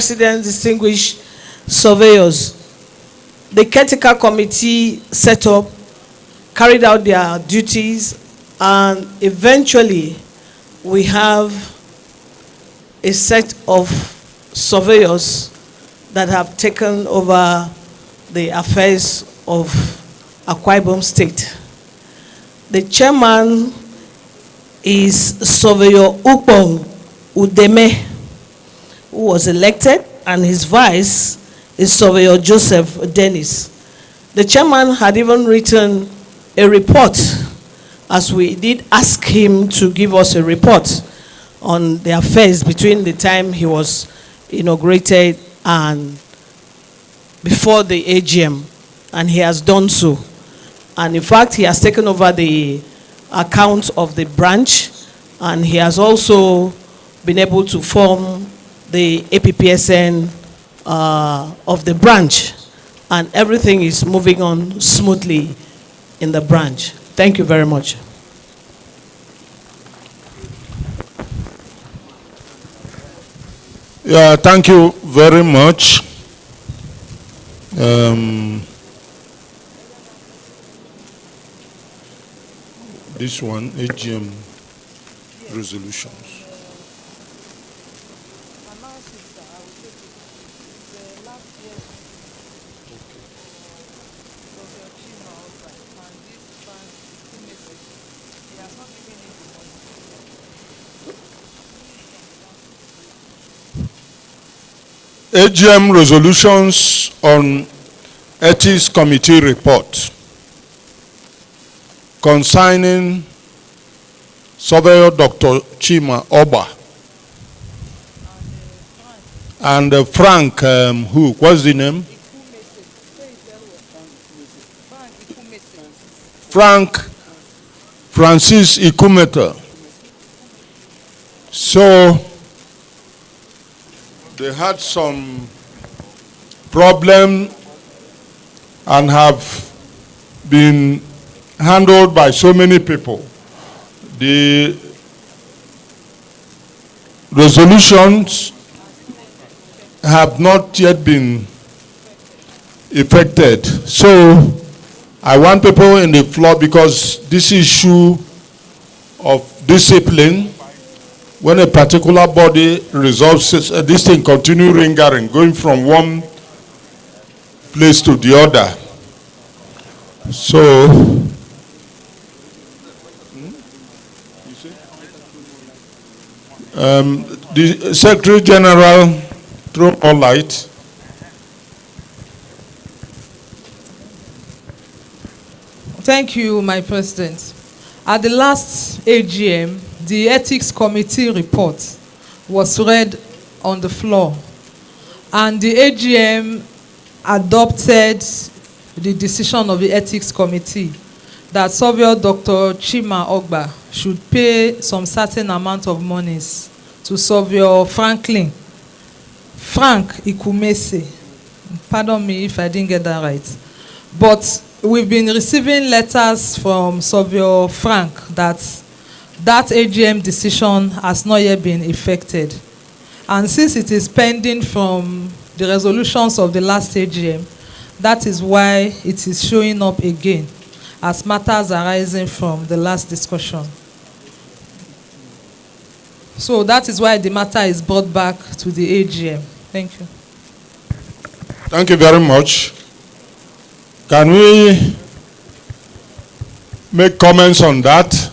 President, distinguished surveyors, the caretaker committee set up, carried out their duties, and eventually we have a set of surveyors that have taken over the affairs of Akwa Ibom State. The chairman is Surveyor Upong Udeme, who was elected, and his vice is Surveyor Joseph Dennis. The chairman had even written a report, as we did ask him to give us a report on the affairs between the time he was inaugurated and before the AGM, and he has done so. And in fact, he has taken over the account of the branch, and he has also been able to form the APPSN of the branch, and everything is moving on smoothly in the branch. Thank you very much. Yeah, thank you very much. This one, AGM resolutions. AGM resolutions on Ethics Committee report concerning Surveyor Dr. Chima Oba and Frank, who? What's the name? Francis Ikumeta. So they had some problem and have been handled by so many people. The resolutions have not yet been effected. So I want people in the floor, because this issue of discipline, when a particular body resolves this thing, continue lingering, going from one place to the other. So, the Secretary General throw more light. Thank you, my President. At the last AGM, the Ethics Committee report was read on the floor, and the AGM adopted the decision of the Ethics Committee that Surveyor Dr. Chima Ogba should pay some certain amount of monies to Surveyor Frank Ikumese. Pardon me if I didn't get that right. But we've been receiving letters from Surveyor Frank that AGM decision has not yet been effected. And since it is pending from the resolutions of the last AGM, that is why it is showing up again as matters arising from the last discussion. So that is why the matter is brought back to the AGM. Thank you. Thank you very much. Can we make comments on that?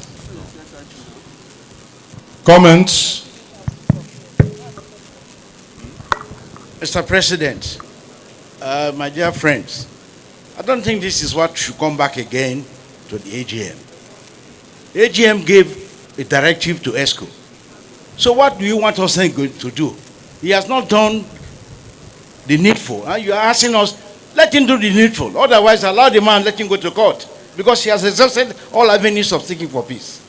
Comments? Mr. President, my dear friends, I don't think this is what should come back again to the AGM. AGM gave a directive to ESCO. So what do you want us to do? He has not done the needful. You are asking us, let him do the needful. Otherwise, allow the man, let him go to court. Because he has exhausted all avenues of seeking for peace.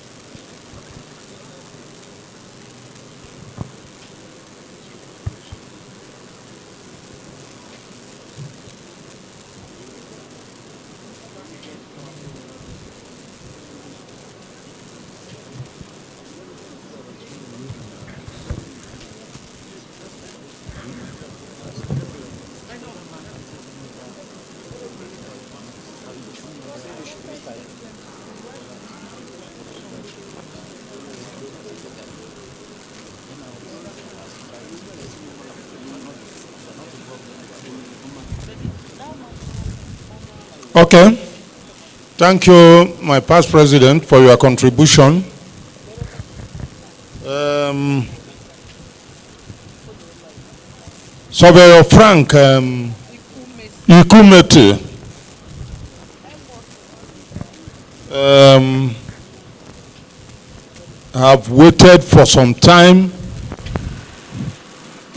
Okay. Thank you, my past president, for your contribution. Surveyor Frank Ikumete have waited for some time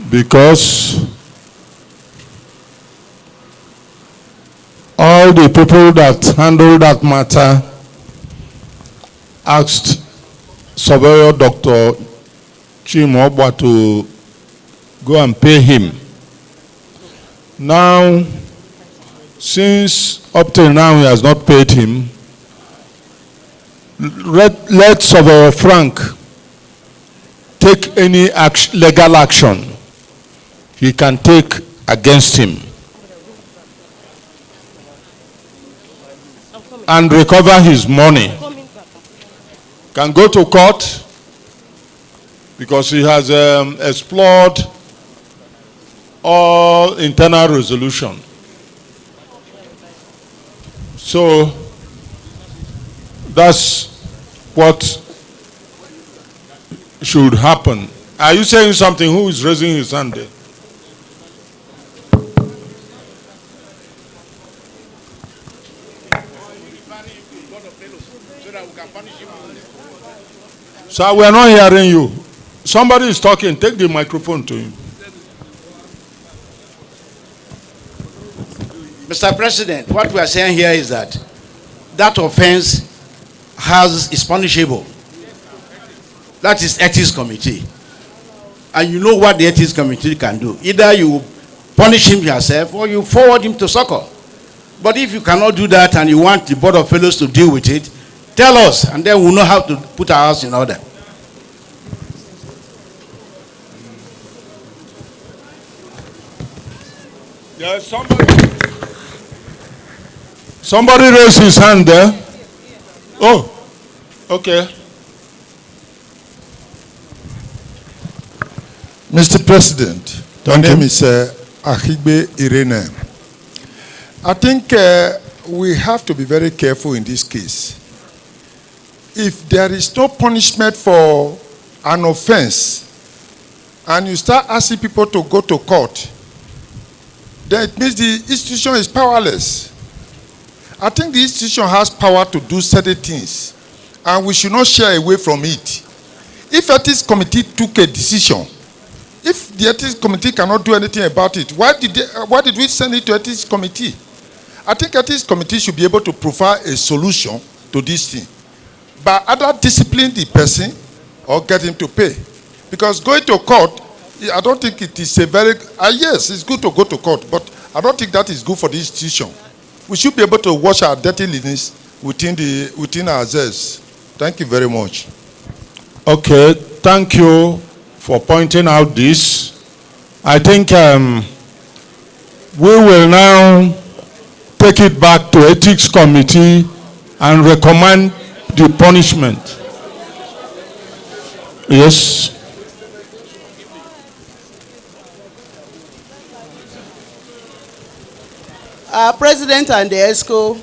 because all the people that handle that matter asked Surveyor Dr. Chimobwa to go and pay him. Now, since up till now he has not paid him, let Surveyor Frank take any legal action he can take against him and recover his money. Can go to court because he has explored all internal resolution. So that's what should happen. Are you saying something? Who is raising his hand there? Sir, we are not hearing you. Somebody is talking. Take the microphone to him. Mr. President, what we are saying here is that that offense is punishable. That is ethics committee. And you know what the ethics committee can do. Either you punish him yourself or you forward him to SOCO. But if you cannot do that and you want the Board of Fellows to deal with it, tell us and then we'll know how to put our house in order. Yes, somebody raised his hand there. Oh, okay. Mr. President, my name is Ahigbe Irene. I think we have to be very careful in this case. If there is no punishment for an offense and you start asking people to go to court, then it means the institution is powerless. I think the institution has power to do certain things and we should not shy away from it. If ethics committee took a decision, if the ethics committee cannot do anything about it, why did we send it to ethics committee? I think ethics committee should be able to provide a solution to this thing. By either discipline the person or get him to pay. Because going to court, I don't think it is a very, yes, it's good to go to court, but I don't think that is good for the institution. We should be able to wash our dirty linens within ourselves. Thank you very much. Okay, thank you for pointing out this. I think we will now take it back to ethics committee and recommend the punishment. Yes. President and the ESCO,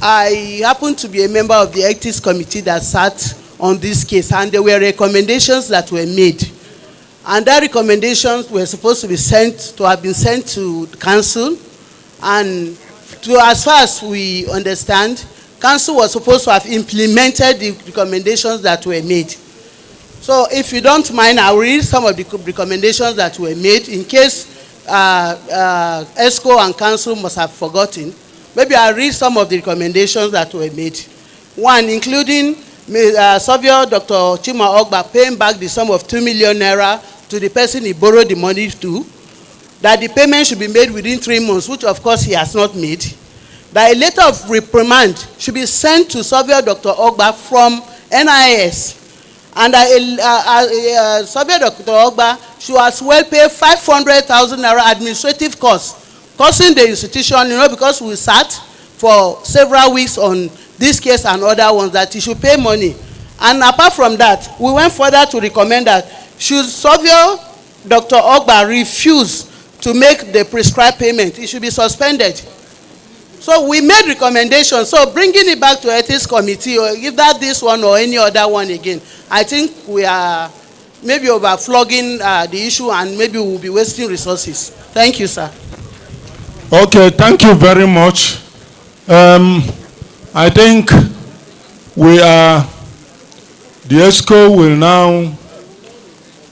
I happen to be a member of the ethics committee that sat on this case, and there were recommendations that were made. And that recommendations were supposed to have been sent to council, and as far as we understand, council was supposed to have implemented the recommendations that were made. So if you don't mind, I'll read some of the recommendations that were made in case ESCO and council must have forgotten. Maybe I'll read some of the recommendations that were made. One, including Surveyor Dr. Chima Ogba paying back the sum of 2 million naira to the person he borrowed the money to, that the payment should be made within 3 months, which of course he has not made. That a letter of reprimand should be sent to Surveyor Dr. Ogba from NIS, and Surveyor Dr. Ogba should as well pay 500,000 naira administrative costs, costing the institution, because we sat for several weeks on this case and other ones, that he should pay money. And apart from that, we went further to recommend that should Surveyor Dr. Ogba refuse to make the prescribed payment, it should be suspended. So we made recommendations. So bringing it back to ethics committee, or if that this one or any other one again, I think we are maybe overflogging the issue, and maybe we'll be wasting resources. Thank you, sir. Okay, thank you very much. I think the ESCO will now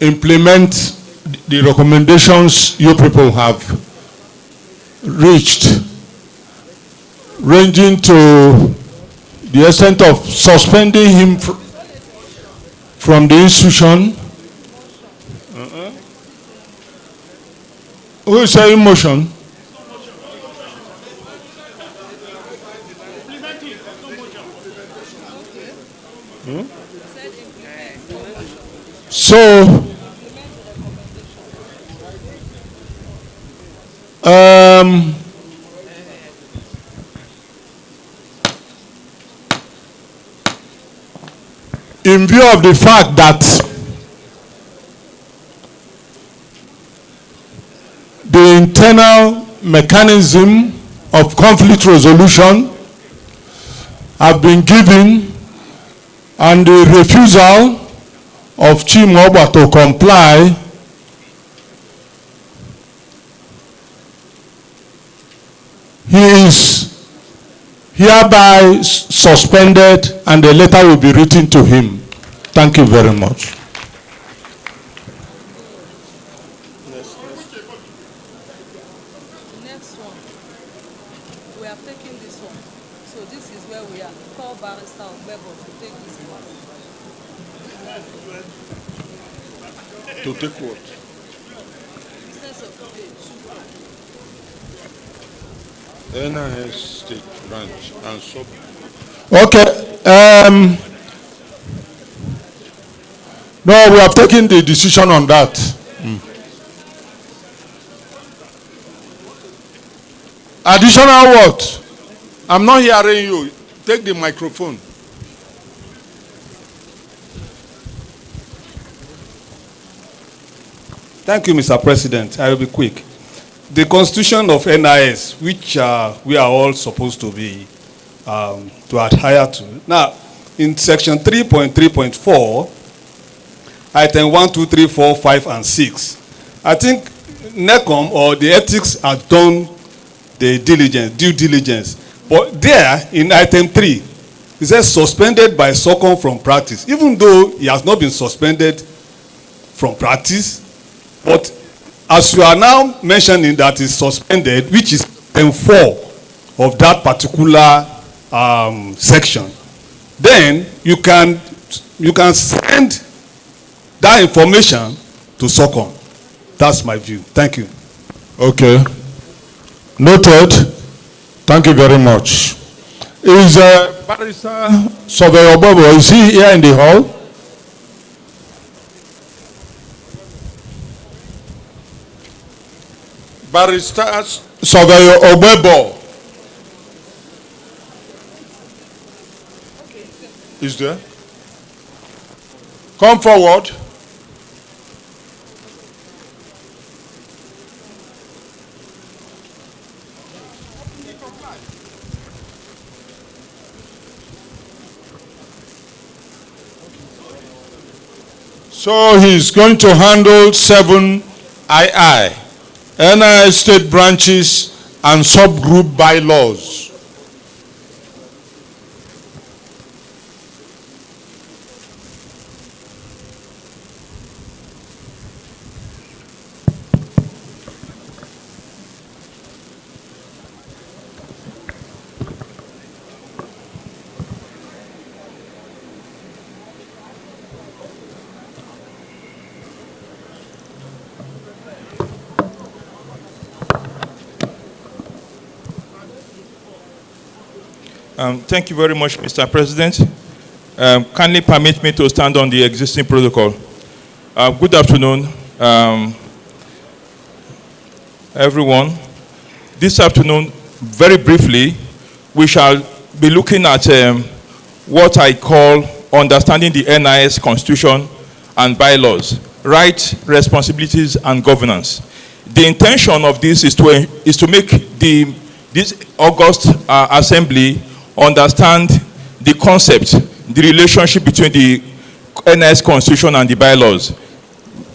implement the recommendations you people have reached, ranging to the extent of suspending him from the institution. Who is saying motion? So, in view of the fact that the internal mechanism of conflict resolution have been given, and the refusal of Chimoba to comply, he is hereby suspended, and a letter will be written to him. Thank you very much. Next one. We have taken this one. So this is where we are. Call Barrister Ogbebo to take this one. To take what? Business of NIS State Branch and Sub. Okay. No, we have taken the decision on that. Additional what? I'm not hearing you. Take the microphone. Thank you, Mr. President. I will be quick. The constitution of NIS, which we are all supposed to be to adhere to. Now, in section 3.3.4, item 1, 2, 3, 4, 5, and 6, I think NECOM or the ethics have done the due diligence. But there, in item 3, it says suspended by SOCOM from practice, even though he has not been suspended from practice. But as you are now mentioning that is suspended, which is item 4 of that particular section, then you can send that information to SOCOM. That's my view. Thank you. Okay. Noted. Thank you very much. Is Barrister Surveyor Bobo, is he here in the hall? Barrister Surveyor Obebo is there? Come forward. So he's going to handle 7 II, NIS state branches and subgroup bylaws. Thank you very much, Mr. President. Kindly permit me to stand on the existing protocol. Good afternoon, everyone. This afternoon, very briefly, we shall be looking at what I call understanding the NIS Constitution and bylaws, rights, responsibilities, and governance. The intention of this is to make the this August assembly understand the concept, the relationship between the NIS constitution and the bylaws.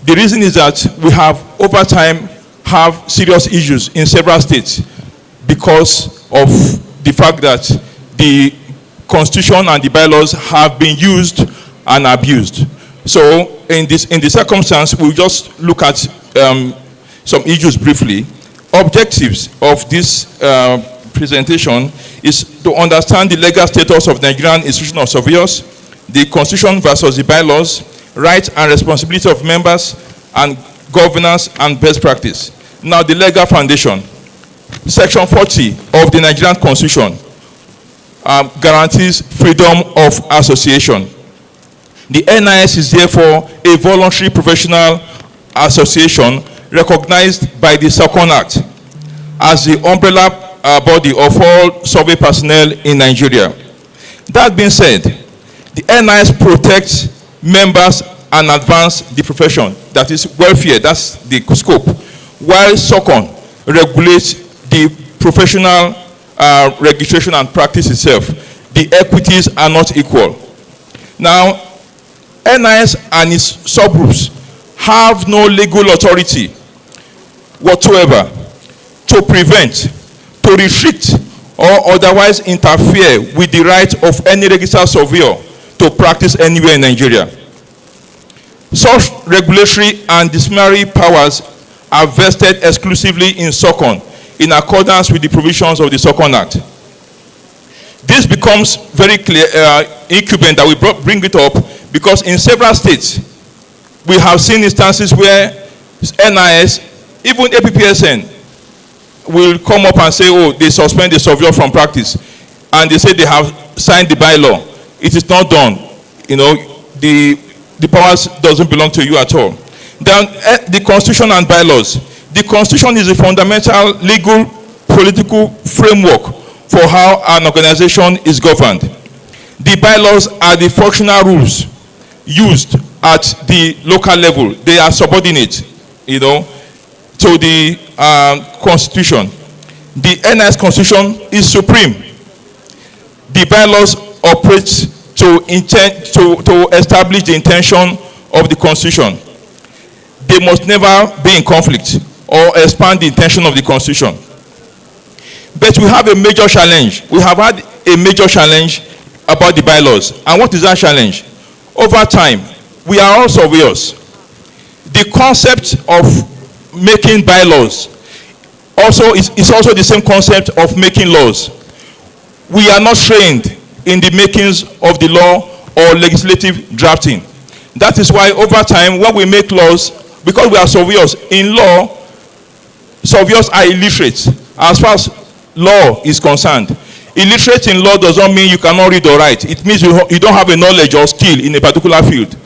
The reason is that we have over time have serious issues in several states because of the fact that the constitution and the bylaws have been used and abused. So in the circumstance, we'll just look at some issues briefly. Objectives of this presentation is to understand the legal status of the Nigerian Institution of Surveyors, the constitution versus the bylaws, rights and responsibility of members, and governance and best practice. Now, the legal foundation. Section 40 of the Nigerian Constitution guarantees freedom of association. The NIS is therefore a voluntary professional association recognized by the Second Act as the umbrella body of all survey personnel in Nigeria. That being said, the NIS protects members and advance the profession, that is welfare, that's the scope, while SOCON regulates the professional registration and practice itself. The equities are not equal. Now, NIS and its subgroups have no legal authority whatsoever to prevent, to restrict, or otherwise interfere with the right of any registered surveyor to practice anywhere in Nigeria. Such regulatory and disciplinary powers are vested exclusively in SOCON in accordance with the provisions of the SOCON Act. This becomes very clear, incumbent that we bring it up because in several states we have seen instances where NIS, even APPSN, will come up and say, oh, they suspend the surveyor from practice, and they say they have signed the bylaw. It is not done. You know, the powers doesn't belong to you at all. Then the constitution and bylaws. The constitution is a fundamental legal political framework for how an organization is governed. The bylaws are the functional rules used at the local level. They are subordinate, you know, to the constitution. The NIS constitution is supreme. The bylaws operate to establish the intention of the constitution. They must never be in conflict or expand the intention of the constitution. But we have a major challenge. We have had a major challenge about the bylaws. And what is that challenge? Over time, we are all surveyors. The concept of making bylaws is also the same concept of making laws. We are not trained in the makings of the law or legislative drafting. That is why over time, when we make laws, because we are surveyors, in law, surveyors are illiterate as far as law is concerned. Illiterate in law does not mean you cannot read or write. It means you don't have a knowledge or skill in a particular field.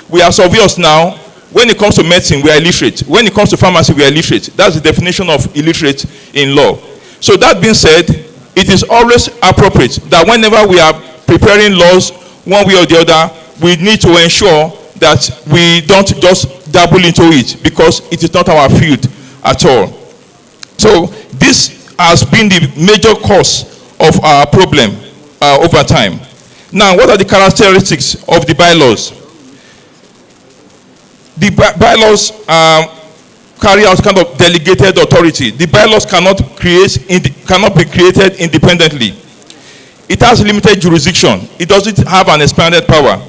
We are surveyors now. When it comes to medicine, we are illiterate. When it comes to pharmacy, we are illiterate. That's the definition of illiterate in law. So that being said, it is always appropriate that whenever we are preparing laws, one way or the other, we need to ensure that we don't just dabble into it because it is not our field at all. So this has been the major cause of our problem over time. Now, what are the characteristics of the bylaws? The bylaws carry out kind of delegated authority. The bylaws cannot be created independently. It has limited jurisdiction. It doesn't have an expanded power.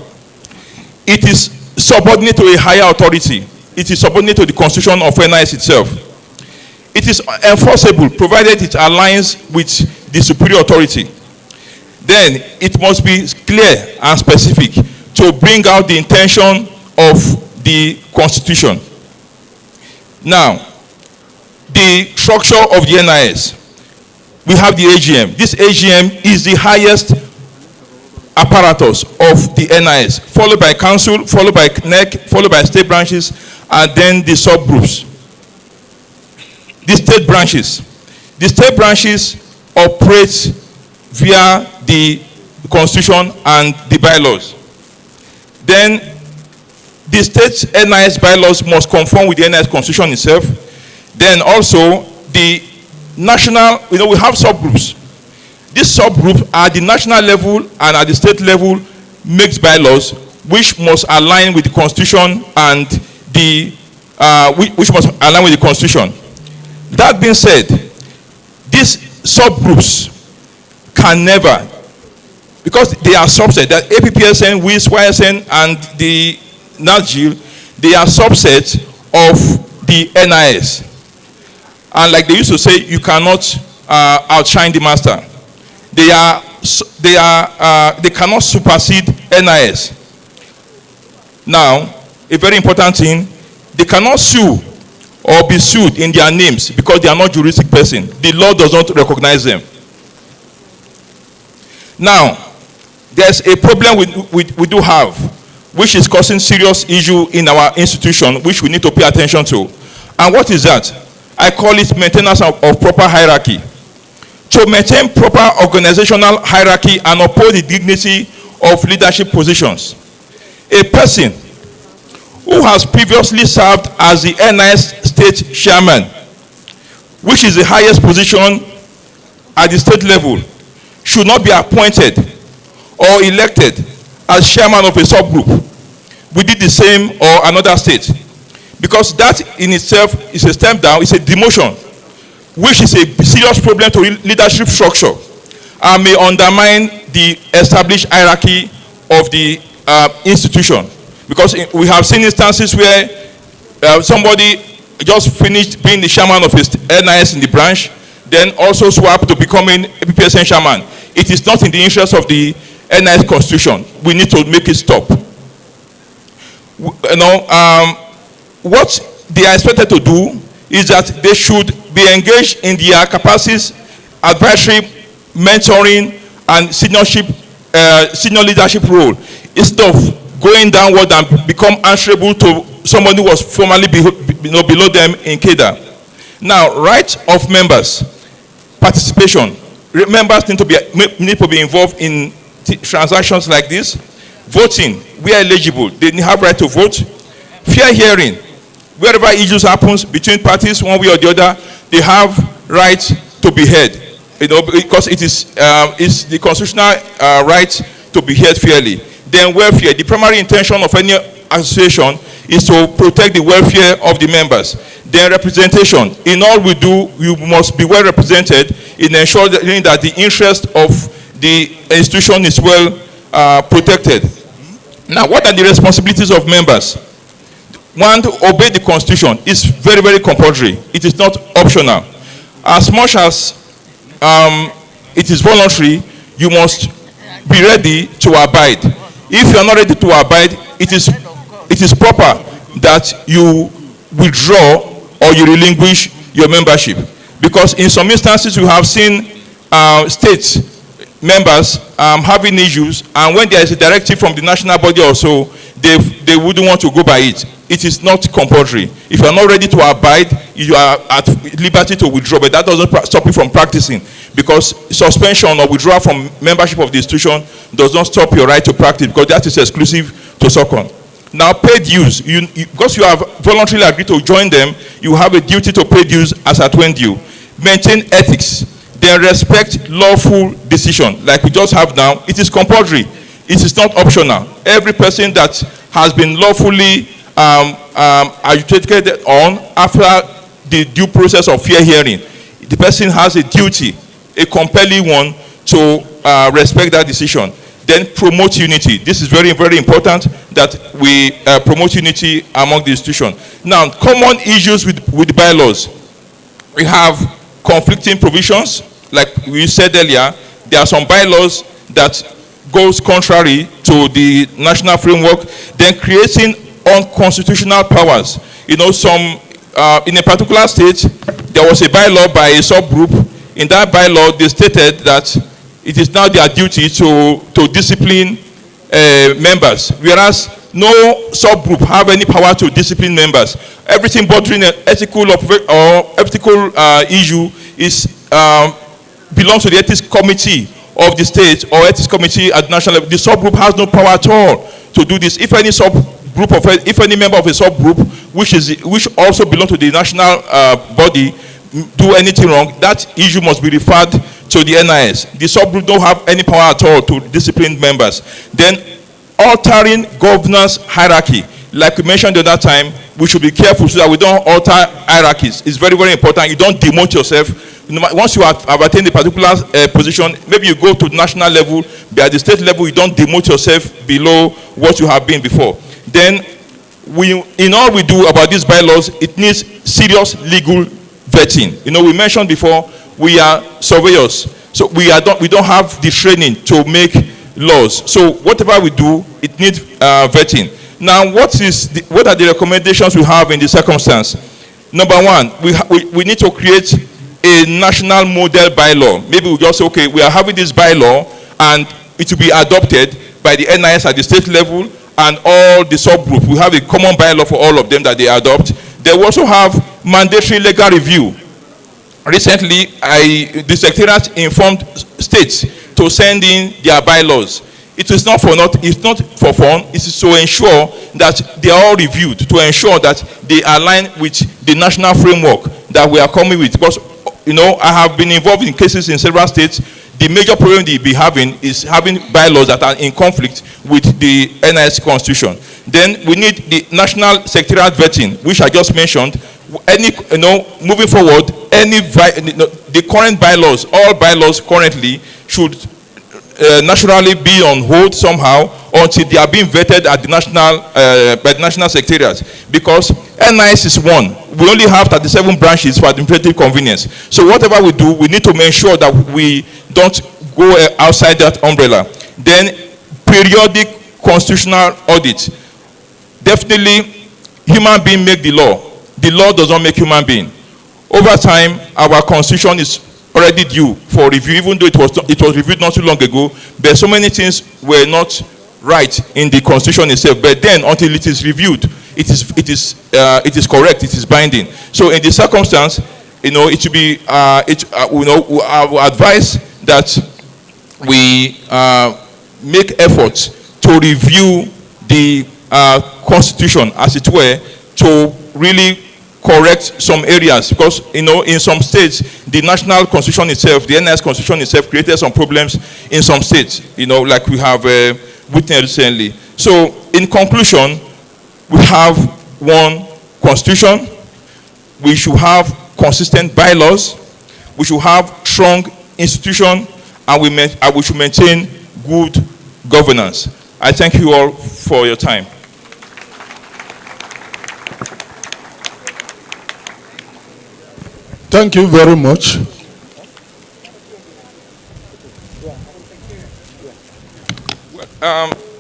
It is subordinate to a higher authority. It is subordinate to the constitution of NIS itself. It is enforceable provided it aligns with the superior authority. Then it must be clear and specific to bring out the intention of the constitution. Now, the structure of the NIS. We have the AGM. This AGM is the highest apparatus of the NIS, followed by council, followed by NEC, followed by state branches, and then the subgroups. The state branches. The state branches operate via the constitution and the bylaws. Then the state NIS bylaws must conform with the NIS constitution itself. Then also the national, we have subgroups. These subgroups are the national level and at the state level makes bylaws which must align with the constitution and which must align with the constitution. That being said, these subgroups can never, because they are subsets, that APPSN, WIS, YSN, and the NAGIL, they are subsets of the NIS. And like they used to say, you cannot outshine the master. They cannot supersede NIS. Now, a very important thing, they cannot sue or be sued in their names because they are not juristic person. The law does not recognize them. Now, there's a problem we do have, which is causing serious issue in our institution, which we need to pay attention to. And what is that? I call it maintenance of proper hierarchy. To maintain proper organizational hierarchy and uphold the dignity of leadership positions. A person who has previously served as the NIS state chairman, which is the highest position at the state level, should not be appointed or elected as chairman of a subgroup within the same or another state. Because that in itself is a step down, it's a demotion, which is a serious problem to leadership structure and may undermine the established hierarchy of the institution. Because we have seen instances where somebody just finished being the chairman of his NIS in the branch, then also swapped to becoming a PPSN chairman. It is not in the interest of the NIS constitution. We need to make it stop. What they are expected to do is that they should be engaged in their capacities, advisory, mentoring, and senior leadership role, instead of going downward and become answerable to somebody who was formerly below them in cadre. Now, rights of members, participation. Members need to be involved in transactions like this. Voting, we are eligible. They have right to vote. Fair hearing. Wherever issues happens between parties, one way or the other, they have right to be heard. Because it is the constitutional right to be heard fairly. Then welfare. The primary intention of any association is to protect the welfare of the members. Then representation. In all we do, you must be well represented in ensuring that the interest of the institution is well protected. Now, what are the responsibilities of members? One, to obey the constitution is very, very compulsory. It is not optional. As much as it is voluntary, you must be ready to abide. If you are not ready to abide, it is proper that you withdraw or you relinquish your membership. Because in some instances, we have seen state members having issues, and when there is a directive from the national body or so, they wouldn't want to go by it. It is not compulsory. If you are not ready to abide, you are at liberty to withdraw, but that doesn't stop you from practicing, because suspension or withdrawal from membership of the institution does not stop your right to practice, because that is exclusive to SOCON. Now, paid dues. Because you have voluntarily agreed to join them, you have a duty to pay dues as at when due. Maintain ethics. Then respect lawful decision, like we just have now. It is compulsory. It is not optional. Every person that has been lawfully agitated on after the due process of fair hearing, the person has a duty, a compelling one, to respect that decision. Then promote unity. This is very, very important that we promote unity among the institution. Now, common issues with bylaws. We have conflicting provisions. Like we said earlier, there are some bylaws that goes contrary to the national framework, then creating unconstitutional powers. In a particular state, there was a bylaw by a subgroup. In that bylaw, they stated that it is now their duty to discipline members, whereas no subgroup have any power to discipline members. Everything bordering an ethical issue belongs to the ethics committee of the state or ethics committee at the national level. The subgroup has no power at all to do this. If any member of a subgroup which also belongs to the national body do anything wrong, that issue must be referred to the NIS. The subgroup don't have any power at all to discipline members. Then altering governance hierarchy, like we mentioned the other time, we should be careful so that we don't alter hierarchies. It's very, very important. You don't demote yourself. Once you have attained a particular position, maybe you go to the national level, but at the state level, you don't demote yourself below what you have been before. Then, in all we do about these bylaws, it needs serious legal vetting. We mentioned before, we are surveyors, so we don't have the training to make laws. So whatever we do, it needs vetting. Now, what are the recommendations we have in the circumstance? Number one, we need to create a national model bylaw. Maybe we just say, okay, we are having this bylaw, and it will be adopted by the NIS at the state level and all the subgroups. We have a common bylaw for all of them that they adopt. They will also have mandatory legal review. Recently, the Secretariat informed states to send in their bylaws. It's not for fun. It is to ensure that they are all reviewed, to ensure that they align with the national framework that we are coming with. Because, I have been involved in cases in several states. The major problem they be having is having bylaws that are in conflict with the NIS constitution. Then we need the national secretariat vetting, which I just mentioned. Moving forward, the current bylaws, all bylaws currently should naturally be on hold somehow until they are being vetted at the by the national secretariat, because NIS is one. We only have 37 branches for administrative convenience. So whatever we do, we need to make sure that we don't go outside that umbrella. Then periodic constitutional audit. Definitely, human being make the law. The law does not make human being. Over time, our constitution is already due for review, even though it was reviewed not too long ago, but so many things were not right in the constitution itself. But then, until it is reviewed, it is correct, it is binding. So in this circumstance, it should be I will advise that we make efforts to review the constitution, as it were, to really correct some areas, because in some states the national constitution itself, the NIS constitution itself, created some problems in some states, like we have witnessed recently. So in conclusion, we have one constitution, we should have consistent bylaws, we should have strong institution, and we should maintain good governance. I thank you all for your time. Thank you very much.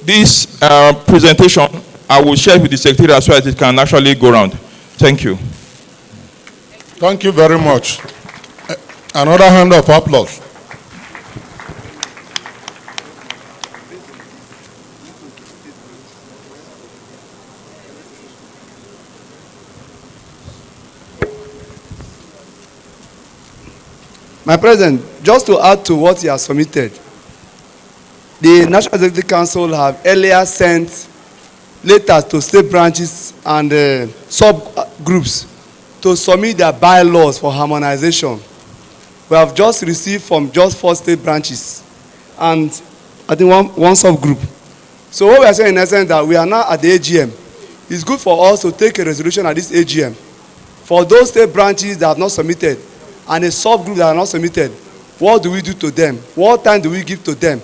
This presentation, I will share with the Secretary so that it can actually go around. Thank you. Thank you very much. Another hand of applause. My President, just to add to what he has submitted, the National Executive Council have earlier sent letters to state branches and subgroups to submit their bylaws for harmonization. We have just received from just 4 state branches and I think one subgroup. So what we are saying in essence that we are now at the AGM. It's good for us to take a resolution at this AGM. For those state branches that have not submitted, and a subgroup that are not submitted, what do we do to them? What time do we give to them?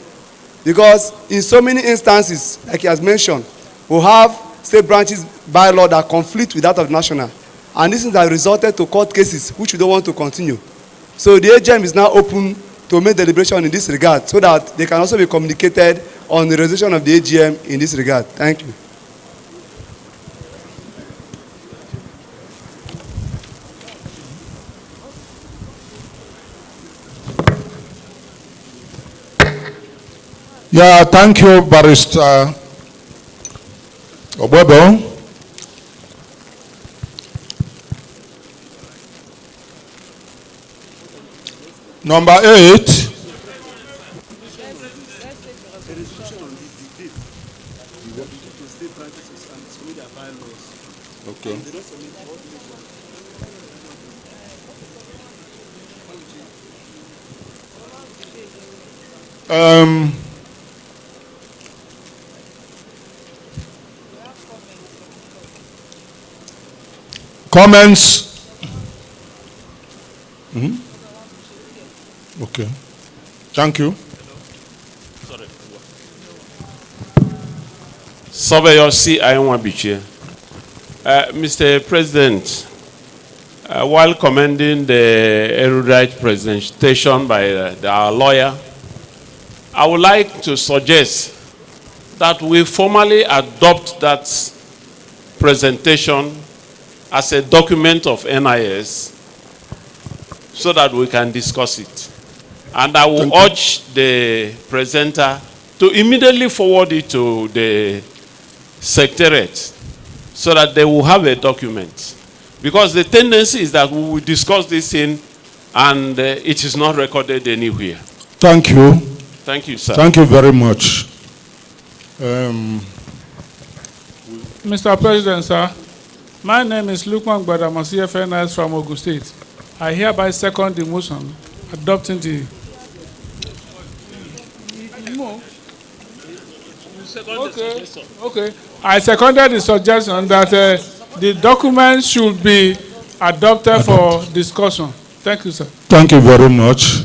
Because in so many instances, like he has mentioned, we have state branches bylaw that conflict with that of national. And this has resulted to court cases which we don't want to continue. So the AGM is now open to make deliberation in this regard so that they can also be communicated on the resolution of the AGM in this regard. Thank you. Yeah, thank you, Barrister Obwebo. Number 8. Okay. Comments? Okay. Thank you. Surveyor C. Ayenwabiche. Mr. President, while commending the erudite presentation by our lawyer, I would like to suggest that we formally adopt that presentation as a document of NIS so that we can discuss it. And I will urge the presenter to immediately forward it to the secretariat so that they will have a document. Because the tendency is that we will discuss this thing and it is not recorded anywhere. Thank you. Thank you, sir. Thank you very much. Mr. President, sir, my name is Lukman Gbadama, CFNS from Ogun State. I hereby second the motion adopting the... Okay. I seconded the suggestion that the document should be adopted for discussion. Thank you, sir. Thank you very much.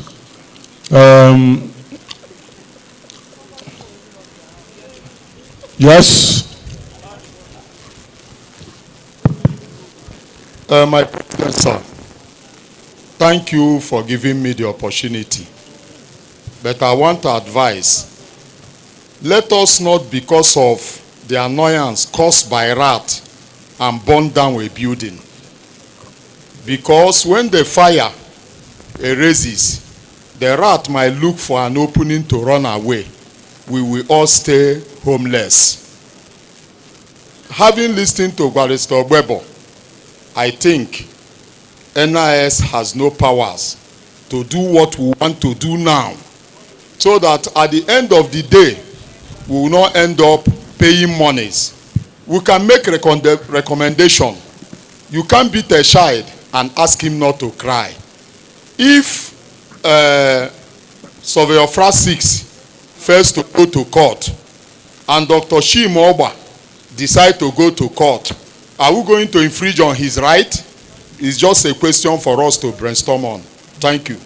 Yes. My President, sir, thank you for giving me the opportunity. But I want to advise, let us not, because of the annoyance caused by rat, and burn down a building. Because when the fire erases, the rat might look for an opening to run away. We will all stay homeless. Having listened to Barrister Webo, I think NIS has no powers to do what we want to do now, so that at the end of the day, we will not end up paying monies. We can make recommendation. You can't beat a child and ask him not to cry. If Surveyor Fra 6 fails to go to court and Dr. Shimoba decide to go to court, are we going to infringe on his right? It's just a question for us to brainstorm on. Thank you.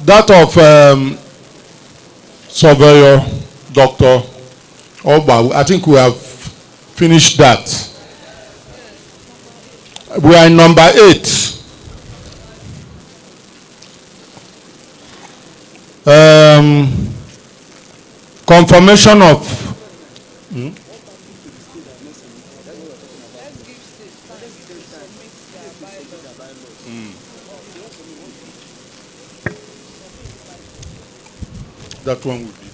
That of Surveyor Dr. Oba, I think we have finished that. We are in number 8. Confirmation of that one would be.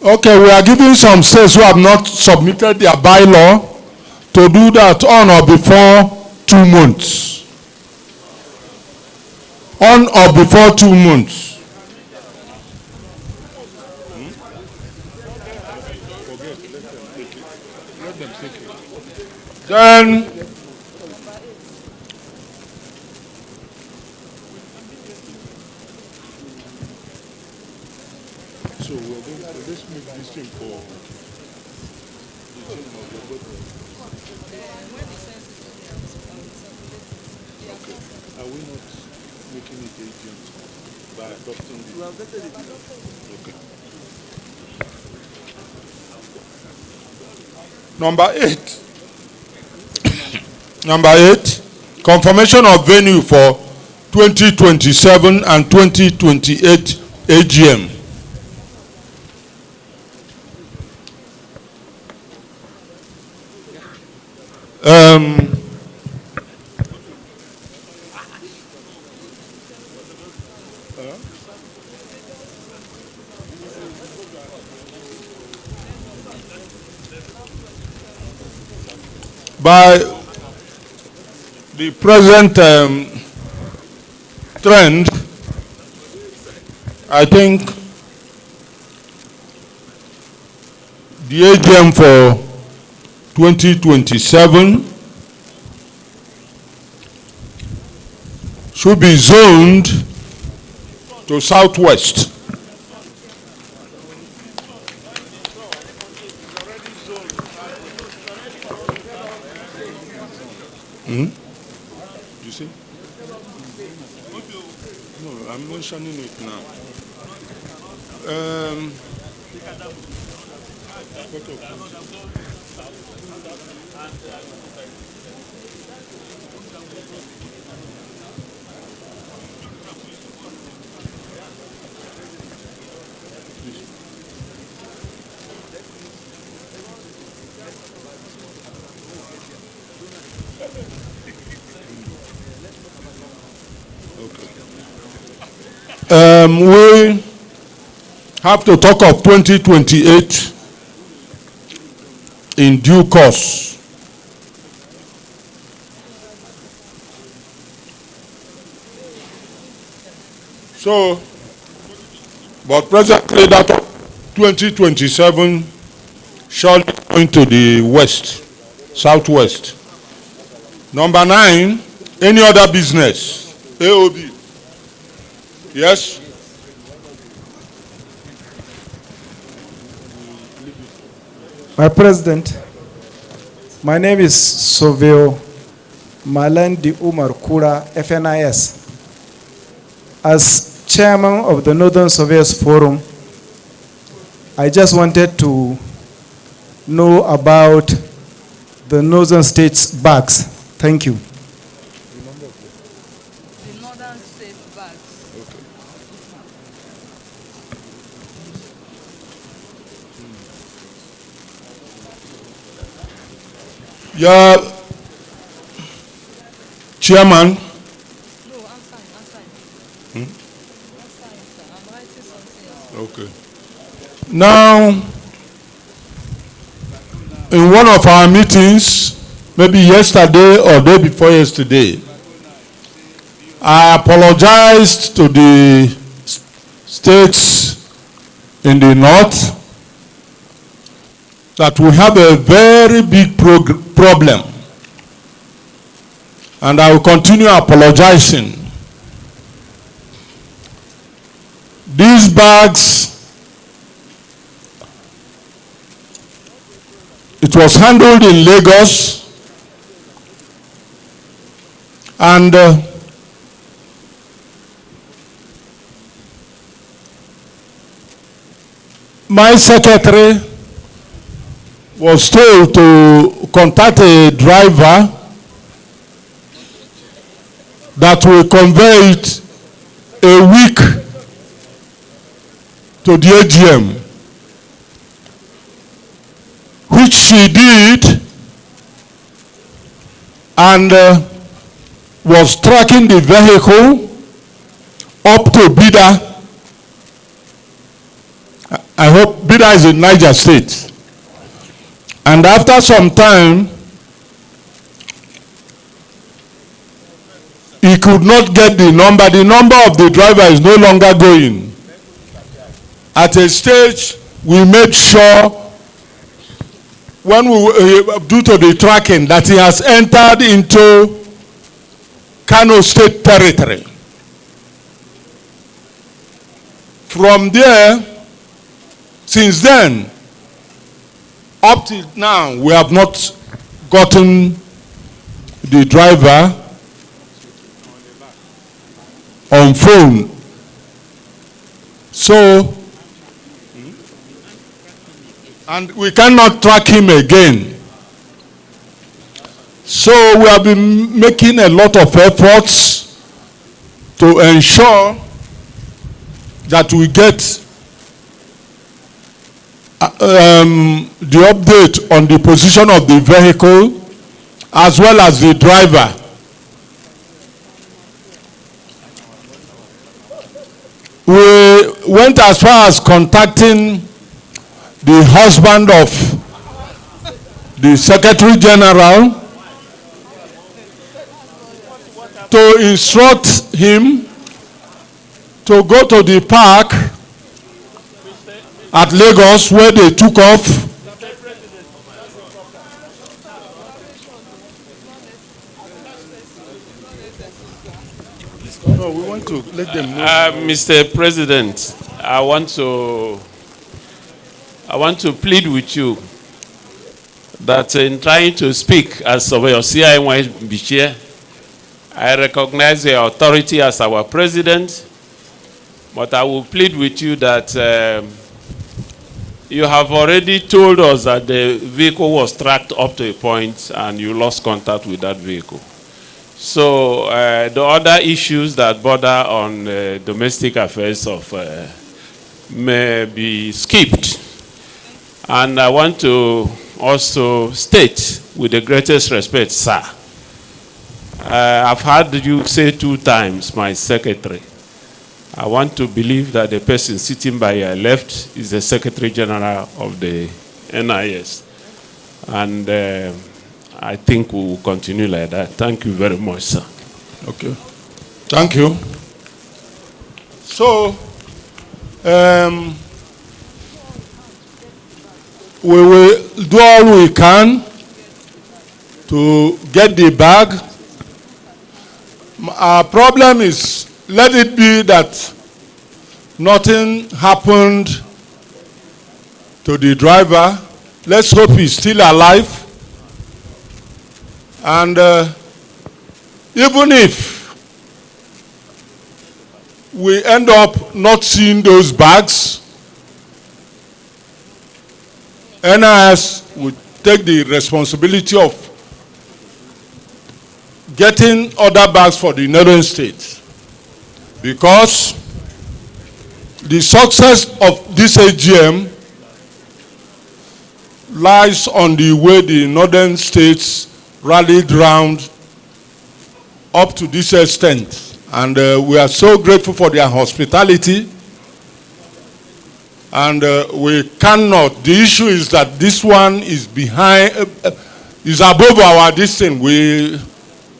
Okay, we are giving some states who have not submitted their bylaw to do that on or before 2 months. On or before 2 months. Then so let's make this thing for okay. Are we not making it agent by adopting the okay. Number 8. Number 8, confirmation of venue for 2027 and 2028 AGM. By the present trend, I think the AGM for 2027 should be zoned to Southwest. You see? No, I'm mentioning it now. We have to talk of 2028 in due course. So, but presently that 2027 shall point to the west, southwest. Number 9, any other business, AOB. Yes? My President, my name is Soveo Malandi Umar Kura, FNIS. As chairman of the Northern Surveyors Forum, I just wanted to know about the Northern States bags. Thank you. The Northern State bags. Yeah, Chairman. No, I'm fine. I'm fine, sir. I'm writing something. Okay. Now, in one of our meetings, maybe yesterday or day before yesterday, I apologized to the states in the north that we have a very big problem. And I will continue apologizing. These bags, it was handled in Lagos, and my secretary was told to contact a driver that will convey it a week to the AGM, which she did, and was tracking the vehicle up to Bida. I hope Bida is in Niger State. And after some time, he could not get the number. The number of the driver is no longer going. At a stage, we made sure, when we due to the tracking, that he has entered into Kano State territory. From there, since then, up till now, we have not gotten the driver on phone. So, and we cannot track him again. So we have been making a lot of efforts to ensure that we get the update on the position of the vehicle as well as the driver. We went as far as contacting the husband of the Secretary General to instruct him to go to the park at Lagos where they took off to let them know. Mr. President, I want to plead with you that in trying to speak as Surveyor CIY Bichir, I recognize your authority as our president, but I will plead with you that you have already told us that the vehicle was tracked up to a point and you lost contact with that vehicle. So the other issues that border on domestic affairs may be skipped. And I want to also state with the greatest respect, sir, I've heard you say 2 times, my secretary. I want to believe that the person sitting by your left is the Secretary General of the NIS. And I think we will continue like that. Thank you very much, sir. Okay. Thank you. So, we will do all we can to get the bag. Our problem is, let it be that nothing happened to the driver. Let's hope he's still alive. And even if we end up not seeing those bags, NIS would take the responsibility of getting other bags for the northern states. Because the success of this AGM lies on the way the northern states rallied round up to this extent. And we are so grateful for their hospitality. And we cannot, the issue is that this one is behind, is above our distance. We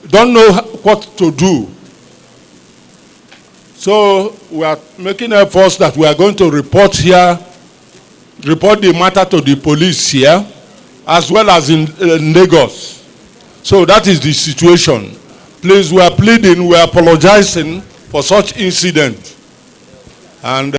don't know what to do. So we are making efforts that we are going to report here, report the matter to the police here, as well as in Lagos. So that is the situation. Please, we are pleading, we are apologizing for such incident. And